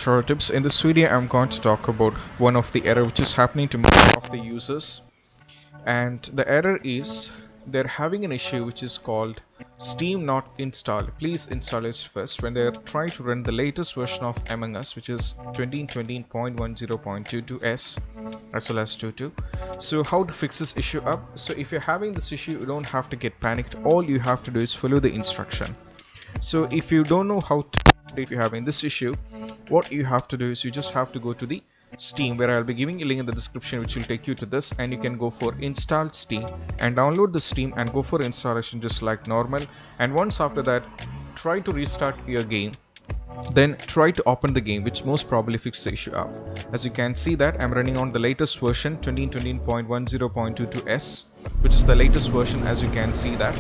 Short Tips. In this video I'm going to talk about one of the error which is happening to most of the users, and the error is they're having an issue which is called Steam not installed. Please install it first when they're trying to run the latest version of Among Us, which is 2020.10.22s as well as 22. So how to fix this issue up? So if you're having this issue, you don't have to get panicked. All you have to do is follow the instruction. So if you don't know how to, if you're having this issue, what you have to do is you just have to go to the Steam, where I'll be giving a link in the description which will take you to this, and you can go for install Steam and download the Steam and go for installation just like normal. And once after that, try to restart your game, then try to open the game, which most probably fix the issue up. As you can see that I'm running on the latest version 2020.10.22s, which is the latest version. As you can see that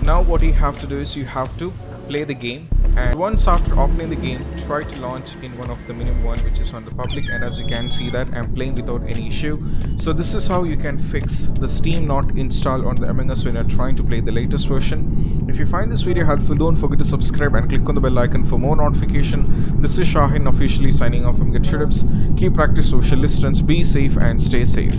now what you have to do is you have to play the game, and once after opening the game, try to launch in one of the minimum one which is on the public. And as you can see that I'm playing without any issue. So this is how you can fix the Steam not installed on the Among Us when you're trying to play the latest version. If you find this video helpful, don't forget to subscribe and click on the bell icon for more notification. This is Shahin officially signing off from Get Tips. Keep practice social distance, be safe and stay safe.